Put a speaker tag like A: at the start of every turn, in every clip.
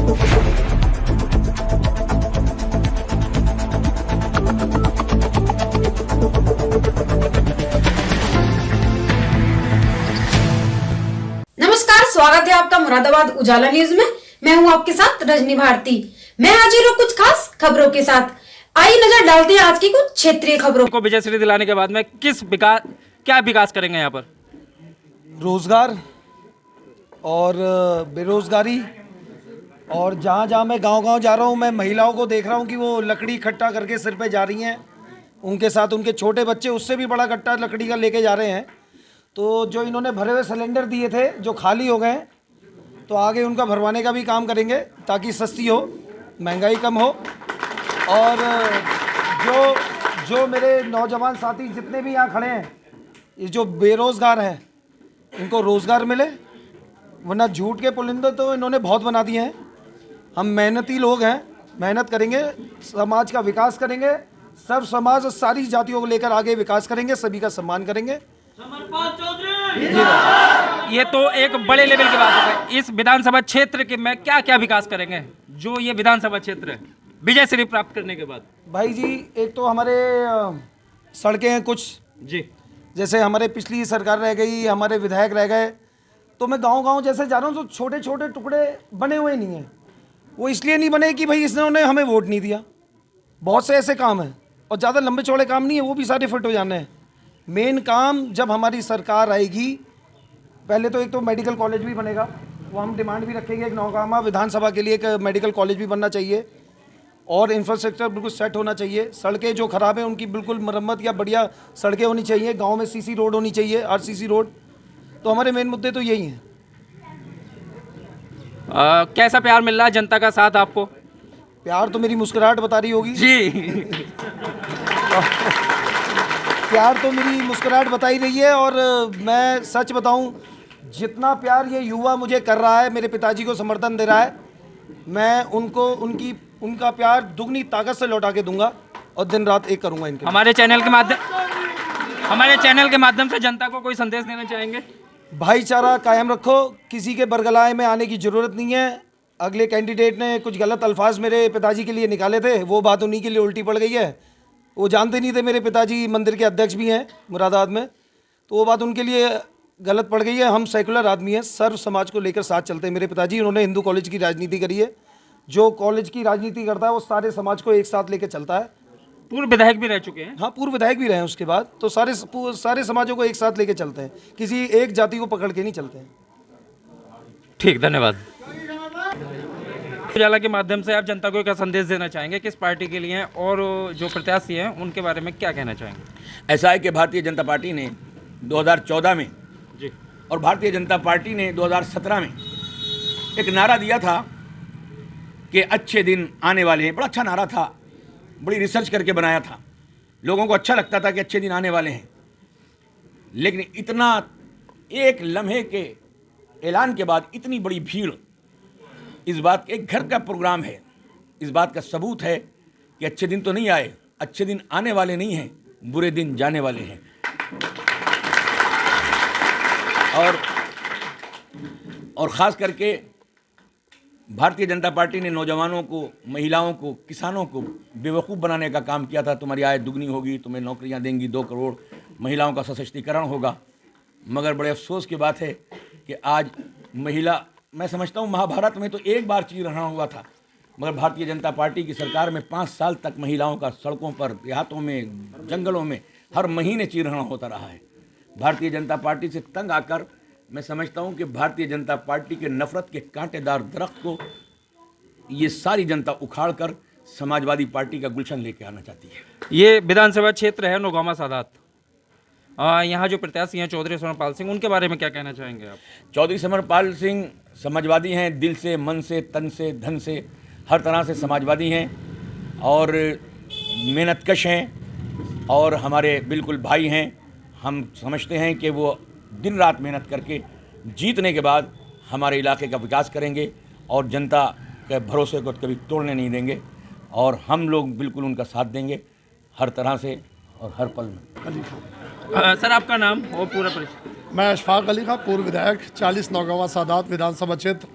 A: नमस्कार, स्वागत है आपका मुरादाबाद उजाला न्यूज में। मैं हूं आपके साथ रजनी भारती। मैं हाजिर हूं कुछ खास खबरों के साथ। आइए नजर डालते हैं आज की कुछ क्षेत्रीय खबरों
B: को। विजय श्री दिलाने के बाद में क्या विकास करेंगे यहाँ पर?
C: रोजगार और बेरोजगारी, और जहाँ जहाँ मैं गांव-गांव जा रहा हूँ, मैं महिलाओं को देख रहा हूँ कि वो लकड़ी इकट्ठा करके सिर पे जा रही हैं। उनके साथ उनके छोटे बच्चे उससे भी बड़ा गट्टा लकड़ी का लेके जा रहे हैं। तो जो इन्होंने भरे हुए सिलेंडर दिए थे जो खाली हो गए, तो आगे उनका भरवाने का भी काम करेंगे ताकि सस्ती हो, महंगाई कम हो। और जो मेरे नौजवान साथी जितने भी यहाँ खड़े हैं, ये जो बेरोज़गार हैं, इनको रोज़गार मिले, वरना झूठ के पुलिंदे तो इन्होंने बहुत बना दिए हैं। हम मेहनती लोग हैं, मेहनत करेंगे, समाज का विकास करेंगे, सब समाज और सारी जातियों को लेकर आगे विकास करेंगे, सभी का सम्मान करेंगे।
B: ये तो एक बड़े लेवल की बात है। इस विधानसभा क्षेत्र के में क्या क्या विकास करेंगे जो ये विधानसभा क्षेत्र है विजय श्री प्राप्त करने के बाद? भाई
C: जी, एक तो हमारे सड़कें हैं कुछ
B: जी,
C: जैसे हमारे पिछली सरकार रह गई, हमारे विधायक रह गए, तो मैं गांव-गांव जैसे जा रहा हूँ तो छोटे छोटे टुकड़े बने हुए नहीं हैं। वो इसलिए नहीं बने कि भाई इसने हमें वोट नहीं दिया। बहुत से ऐसे काम हैं और ज़्यादा लंबे चौड़े काम नहीं है, वो भी सारे फिट हो जाने हैं। मेन काम जब हमारी सरकार आएगी, पहले तो एक तो मेडिकल कॉलेज भी बनेगा, वो हम डिमांड भी रखेंगे। एक नौगामा विधानसभा के लिए एक मेडिकल कॉलेज भी बनना चाहिए और इंफ्रास्ट्रक्चर बिल्कुल सेट होना चाहिए। सड़कें जो ख़राब हैं उनकी बिल्कुल मरम्मत या बढ़िया सड़कें होनी चाहिए। गांव में सीसी रोड होनी चाहिए, आरसीसी रोड। तो हमारे मेन मुद्दे तो यही हैं।
B: कैसा प्यार मिल रहा है जनता का साथ आपको?
C: प्यार तो मेरी मुस्कुराहट बता रही होगी
B: जी।
C: प्यार तो मेरी मुस्कुराहट बता ही रही है। और मैं सच बताऊं, जितना प्यार ये युवा मुझे कर रहा है, मेरे पिताजी को समर्थन दे रहा है, मैं उनका प्यार दुगनी ताकत से लौटा के दूंगा और दिन रात एक करूंगा इनके।
B: हमारे चैनल के माध्यम से जनता को कोई संदेश देना चाहेंगे?
C: भाईचारा कायम रखो, किसी के बरगलाए में आने की ज़रूरत नहीं है। अगले कैंडिडेट ने कुछ गलत अल्फाज मेरे पिताजी के लिए निकाले थे, वो बात उन्हीं के लिए उल्टी पड़ गई है। वो जानते नहीं थे मेरे पिताजी मंदिर के अध्यक्ष भी हैं मुरादाबाद में, तो वो बात उनके लिए गलत पड़ गई है। हम सेकुलर आदमी हैं, सर्व समाज को लेकर साथ चलते हैं। मेरे पिताजी, उन्होंने हिंदू कॉलेज की राजनीति करी है। जो कॉलेज की राजनीति करता है वो सारे समाज को एक साथ लेकर चलता है।
B: पूर्व विधायक भी रह चुके हैं?
C: हाँ, पूर्व विधायक भी रहे हैं उसके बाद। तो सारे समाजों को एक साथ लेके चलते हैं, किसी एक जाति को पकड़ के नहीं चलते हैं।
B: ठीक, धन्यवाद। उजाला के माध्यम से आप जनता को क्या संदेश देना चाहेंगे? किस पार्टी के लिए और जो प्रत्याशी हैं उनके बारे में क्या कहना चाहेंगे?
D: ऐसा है कि भारतीय जनता पार्टी ने 2014 में
B: जी
D: और भारतीय जनता पार्टी ने 2017 में एक नारा दिया था कि अच्छे दिन आने वाले हैं। बड़ा अच्छा नारा था, बड़ी रिसर्च करके बनाया था, लोगों को अच्छा लगता था कि अच्छे दिन आने वाले हैं। लेकिन इतना एक लम्हे के ऐलान के बाद इतनी बड़ी भीड़, इस बात एक घर का प्रोग्राम है, इस बात का सबूत है कि अच्छे दिन तो नहीं आए, अच्छे दिन आने वाले नहीं हैं, बुरे दिन जाने वाले हैं। और ख़ास करके भारतीय जनता पार्टी ने नौजवानों को, महिलाओं को, किसानों को बेवकूफ़ बनाने का काम किया था। तुम्हारी आय दुगनी होगी, तुम्हें नौकरियां देंगी, 2 करोड़ महिलाओं का सशक्तिकरण होगा। मगर बड़े अफसोस की बात है कि आज महिला, मैं समझता हूँ महाभारत में तो एक बार चीरहरण हुआ था, मगर भारतीय जनता पार्टी की सरकार में 5 साल तक महिलाओं का सड़कों पर, देहातों में, जंगलों में हर महीने चीरहरण होता रहा है। भारतीय जनता पार्टी से तंग आकर मैं समझता हूँ कि भारतीय जनता पार्टी के नफरत के कांटेदार दरख्त को ये सारी जनता उखाड़कर समाजवादी पार्टी का गुलशन लेके आना चाहती है।
B: ये विधानसभा क्षेत्र है नौगामा सादात। यहाँ जो प्रत्याशी हैं चौधरी समरपाल सिंह, उनके बारे में क्या कहना चाहेंगे आप?
D: चौधरी समरपाल सिंह समाजवादी हैं, दिल से, मन से, तन से, धन से, हर तरह से समाजवादी हैं और मेहनतकश हैं और हमारे बिल्कुल भाई हैं। हम समझते हैं कि वो दिन रात मेहनत करके जीतने के बाद हमारे इलाके का विकास करेंगे और जनता के भरोसे को कभी तोड़ने नहीं देंगे और हम लोग बिल्कुल उनका साथ देंगे हर तरह से और हर पल में।
B: सर, आपका नाम और पूरा परिचय?
E: मैं अशफाक अली खां, पूर्व विधायक, 40 नौगावा सादात विधानसभा क्षेत्र,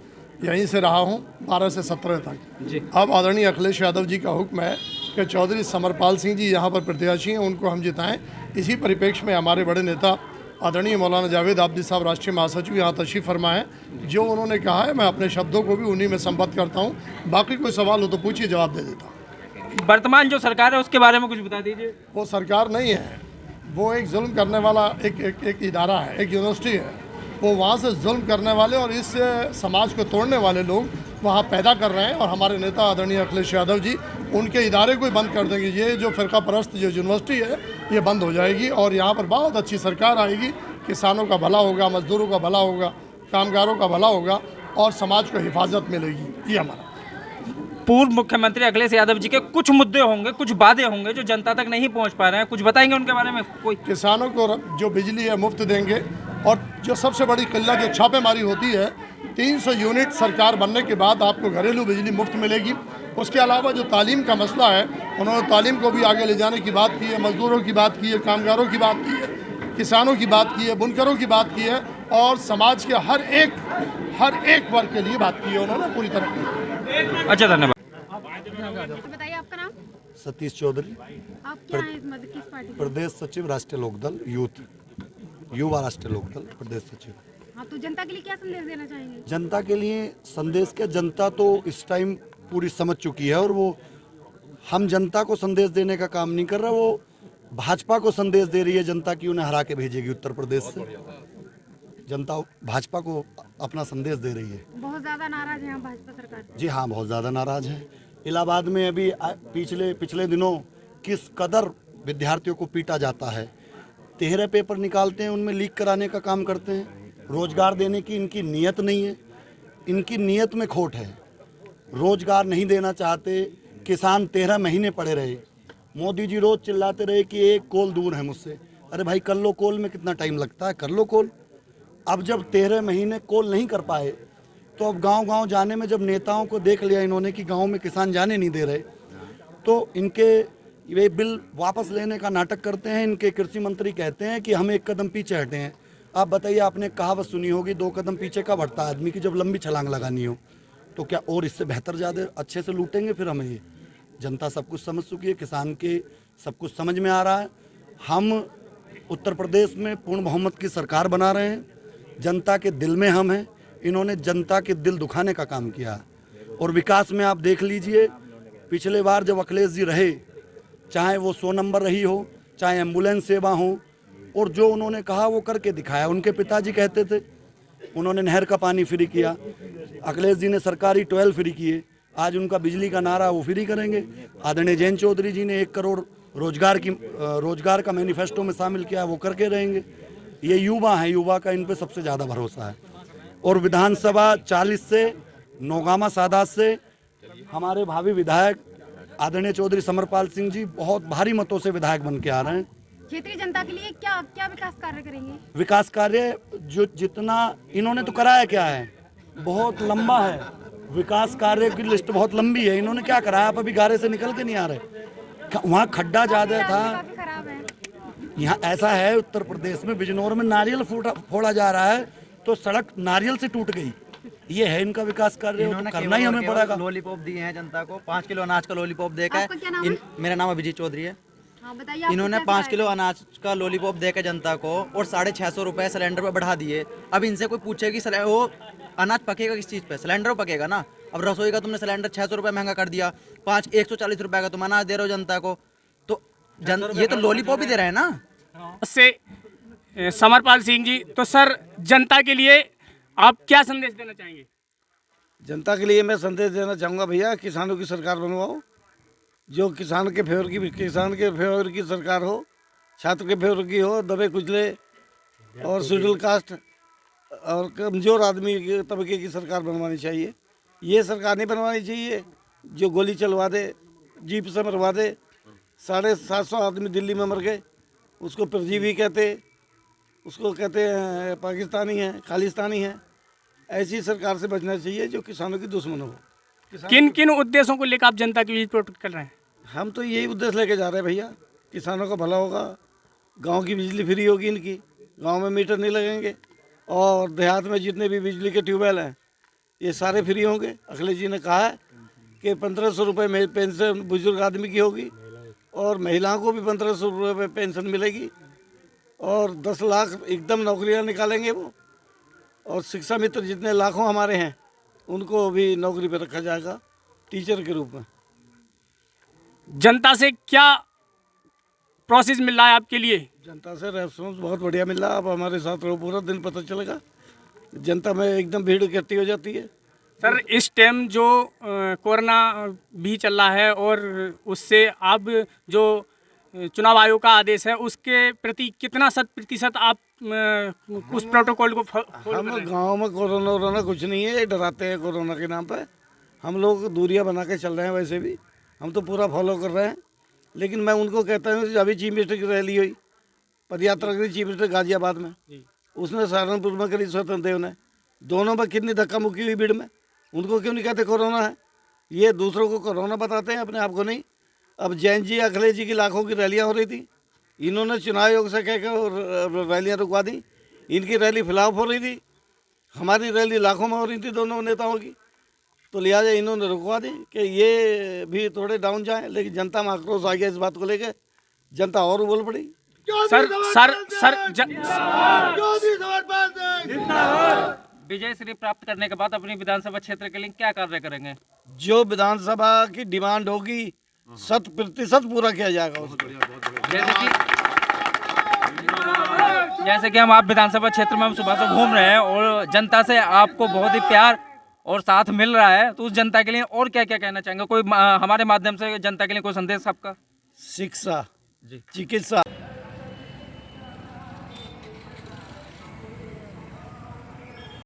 E: यहीं से रहा हूँ 12 से 17 तक
B: जी।
E: अब आदरणीय अखिलेश यादव जी का हुक्म है कि चौधरी समरपाल सिंह जी यहाँ पर प्रत्याशी हैं, उनको हम जिताएं। इसी परिप्रेक्ष्य में हमारे बड़े नेता आदरणीय मौलाना जावेद आब्दी साहब राष्ट्रीय महासचिव यहाँ तशरीफ़ फरमाएँ। जो उन्होंने कहा है मैं अपने शब्दों को भी उन्हीं में संबद्ध करता हूँ। बाकी कोई सवाल हो तो पूछिए, जवाब दे देता हूँ।
B: वर्तमान जो सरकार है उसके बारे में कुछ बता दीजिए।
E: वो सरकार नहीं है, वो एक जुल्म करने वाला एक इदारा है, एक यूनिवर्सिटी है। वो वहाँ से जुल्म करने वाले और इस समाज को तोड़ने वाले लोग वहाँ पैदा कर रहे हैं, और हमारे नेता आदरणीय अखिलेश यादव जी उनके इदारे को ही बंद कर देंगे। ये जो फ़िरका परस्त जो यूनिवर्सिटी है ये बंद हो जाएगी और यहाँ पर बहुत अच्छी सरकार आएगी। किसानों का भला होगा, मजदूरों का भला होगा, कामगारों का भला होगा और समाज को हिफाजत मिलेगी। ये हमारा।
B: पूर्व मुख्यमंत्री अखिलेश यादव जी के कुछ मुद्दे होंगे, कुछ वादे होंगे जो जनता तक नहीं पहुंच पा रहे हैं, कुछ बताएंगे उनके बारे में? कोई
E: किसानों को जो बिजली है मुफ्त देंगे, और जो सबसे बड़ी किल्लत जो छापेमारी होती है 300 यूनिट सरकार बनने के बाद आपको घरेलू बिजली मुफ्त मिलेगी। उसके अलावा जो तालीम का मसला है, उन्होंने तालीम को भी आगे ले जाने की बात की है, मजदूरों की बात की है, कामगारों की बात की है, किसानों की बात की है, बुनकरों की बात की है और समाज के हर एक वर्ग के लिए बात की है उन्होंने पूरी तरह की।
B: अच्छा, धन्यवाद।
F: बताइए आपका नाम।
G: सतीश चौधरी,
F: आप क्या हैं मतलब किस पार्टी के?
G: प्रदेश सचिव राष्ट्रीय लोकदल यूथ, युवा राष्ट्रीय लोकदल प्रदेश सचिव।
F: हाँ, तो जनता के लिए क्या संदेश देना चाहेंगे?
G: जनता के लिए संदेश क्या, जनता तो इस टाइम पूरी समझ चुकी है और वो हम जनता को संदेश देने का काम नहीं कर रहा, वो भाजपा को संदेश दे रही है जनता की उन्हें हरा के भेजेगी उत्तर प्रदेश से। जनता भाजपा को अपना संदेश दे रही है।
F: बहुत ज्यादा नाराज हैं हम भाजपा सरकार से।
G: जी हाँ, बहुत ज़्यादा नाराज है। इलाहाबाद में अभी पिछले दिनों किस कदर विद्यार्थियों को पीटा जाता है। 13 पेपर निकालते हैं, उनमें लीक कराने का काम करते हैं। रोजगार देने की इनकी नीयत नहीं है, इनकी नीयत में खोट है। रोजगार नहीं देना चाहते, किसान 13 महीने पड़े रहे। मोदी जी रोज चिल्लाते रहे कि एक कोल दूर है मुझसे। अरे भाई, कर लो कोल में कितना टाइम लगता है, कर लो कोल। अब जब 13 महीने कोल नहीं कर पाए तो अब गांव-गांव जाने में जब नेताओं को देख लिया इन्होंने कि गांव में किसान जाने नहीं दे रहे, तो इनके ये बिल वापस लेने का नाटक करते हैं। इनके कृषि मंत्री कहते हैं कि हम एक कदम पीछे हटे हैं। आप बताइए, आपने कहावत सुनी होगी, 2 कदम पीछे का बढ़ता आदमी की जब लंबी छलांग लगानी हो, तो क्या और इससे बेहतर ज़्यादा अच्छे से लूटेंगे फिर हमें? ये जनता सब कुछ समझ चुकी है, किसान के सब कुछ समझ में आ रहा है। हम उत्तर प्रदेश में पूर्ण बहुमत की सरकार बना रहे हैं, जनता के दिल में हम हैं। इन्होंने जनता के दिल दुखाने का काम किया और विकास में आप देख लीजिए, पिछले बार जब अखिलेश जी रहे, चाहे वो 100 नंबर रही हो, चाहे एम्बुलेंस सेवा हो, और जो उन्होंने कहा वो करके दिखाया। उनके पिताजी कहते थे, उन्होंने नहर का पानी फ्री किया, अखिलेश जी ने सरकारी 12 फ्री किए। आज उनका बिजली का नारा वो फ्री करेंगे। आदरणीय जयंत चौधरी जी ने 1 करोड़ रोजगार का मैनिफेस्टो में शामिल किया, वो करके रहेंगे। ये युवा है, युवा का इन पे सबसे ज़्यादा भरोसा है। और विधानसभा 40 से नौगामा सादात से हमारे भावी विधायक आदरणीय चौधरी समरपाल सिंह जी बहुत भारी मतों से विधायक बन के आ रहे हैं।
F: क्षेत्रीय जनता के लिए क्या क्या विकास कार्य करेंगे?
G: विकास कार्य जो जितना इन्होंने तो कराया क्या है, बहुत लंबा है। विकास कार्य की लिस्ट बहुत लंबी है। इन्होंने क्या कराया, आप अभी गारे से निकल के नहीं आ रहे। वहाँ खड्डा ज़्यादा था,
F: काफी खराब है।
G: यहाँ ऐसा है उत्तर प्रदेश में बिजनौर में नारियल फोड़ा जा रहा है तो सड़क नारियल से टूट गई। ये है इनका विकास कार्य, तो करना ही हमें पड़ेगा।
H: लॉलीपॉप दिए हैं जनता को, 5 किलो अनाज का लॉलीपॉप देकर।
F: आपका क्या नाम है?
H: मेरा नाम अभिजीत चौधरी है।
F: हाँ, बताइए आपको
H: इन्होंने
F: क्या
H: 5
F: शिकायत
H: किलो अनाज का लॉलीपॉप देकर जनता को और 650 रुपए सिलेंडर पे बढ़ा दिए। अब इनसे कोई पूछे कि वो अनाज पकेगा किस चीज़ पे? सिलेंडर पकेगा ना। अब रसोई का तुमने सिलेंडर 600 रुपये महंगा कर दिया, 140 रुपये का तुम अनाज दे रहे हो जनता को, तो ये तो लॉलीपॉप ही दे रहे हैं ना।
I: से समरपाल सिंह जी, तो सर जनता के लिए आप क्या संदेश देना चाहेंगे?
C: जनता के लिए मैं संदेश देना चाहूँगा, भैया किसानों की सरकार बनवाओ, जो किसान के फेवर की सरकार हो, छात्र के फेवर की हो, दबे कुचले और शेड्यूल कास्ट और कमज़ोर आदमी के तबके की सरकार बनवानी चाहिए। ये सरकार नहीं बनवानी चाहिए जो गोली चलवा दे, जीप से मरवा दे। 750 आदमी दिल्ली में मर गए, उसको परजीवी कहते, उसको कहते हैं पाकिस्तानी है, खालिस्तानी है। ऐसी सरकार से बचना चाहिए जो किसानों की दुश्मन हो।
I: किन किन उद्देश्यों को लेकर आप जनता के बीच प्रोटेक्ट कर रहे हैं?
C: हम तो यही उद्देश्य लेके जा रहे हैं भैया, किसानों का भला होगा, गांव की बिजली फ्री होगी इनकी, गांव में मीटर नहीं लगेंगे, और देहात में जितने भी बिजली के ट्यूबवेल हैं ये सारे फ्री होंगे। अखिलेश जी ने कहा है कि 1500 रुपये में पेंशन बुजुर्ग आदमी की होगी और महिलाओं को भी 1500 रुपये पेंशन मिलेगी और 10 लाख एकदम नौकरियां निकालेंगे वो। और शिक्षा मित्र जितने लाखों हमारे हैं उनको भी नौकरी पर रखा जाएगा टीचर के रूप में।
I: जनता से क्या प्रोसेस मिल रहा है आपके लिए?
C: जनता से रेस्पॉन्स बहुत बढ़िया मिल रहा है। अब हमारे साथ रहो, पूरा दिन पता चलेगा। जनता में एकदम भीड़ इकट्ठी हो जाती है।
I: सर इस टाइम जो कोरोना भी चल रहा है और उससे अब जो चुनाव आयोग का आदेश है उसके प्रति कितना 100% आप उस प्रोटोकॉल को फॉलो
C: हम
I: कर रहे हैं?
C: गाँव में कोरोना वोरोना कुछ नहीं है, डराते हैं कोरोना के नाम पे। हम लोग दूरियां बना के चल रहे हैं। वैसे भी हम तो पूरा फॉलो कर रहे हैं। लेकिन मैं उनको कहता हूँ कि अभी चीफ मिनिस्टर की रैली हुई, पदयात्रा करी चीफ मिनिस्टर गाजियाबाद में, उसने सहारनपुर में करी स्वतंत्र देव ने, दोनों में कितनी धक्का मुक्की हुई भीड़ में। उनको क्यों नहीं कहते कोरोना है? ये दूसरों को कोरोना बताते हैं, अपने आप को नहीं। अब जैन जी अखिलेश जी की लाखों की रैलियाँ हो रही थी, इन्होंने चुनाव आयोग से कह कर रैलियाँ रुकवा दी। इनकी रैली खिलाफ हो रही थी, हमारी रैली लाखों में हो रही थी दोनों नेताओं की, तो लिहाजा इन्होंने रुकवा दी कि ये भी थोड़े डाउन जाएं। लेकिन जनता में आक्रोश आ गया इस बात को लेकर, जनता और बोल पड़ी।
I: सर
B: विजय श्री प्राप्त करने के बाद अपनी विधानसभा क्षेत्र के लिए क्या कार्य करेंगे?
C: जो विधानसभा की डिमांड होगी 100% पूरा किया जाएगा उसको।
B: जैसे कि हम आप विधानसभा क्षेत्र में हम सुबह से घूम रहे हैं और जनता से आपको बहुत ही प्यार और साथ मिल रहा है, तो उस जनता के लिए और क्या क्या कहना चाहेंगे? कोई हमारे माध्यम से जनता के लिए कोई संदेश आपका?
C: शिक्षा, चिकित्सा,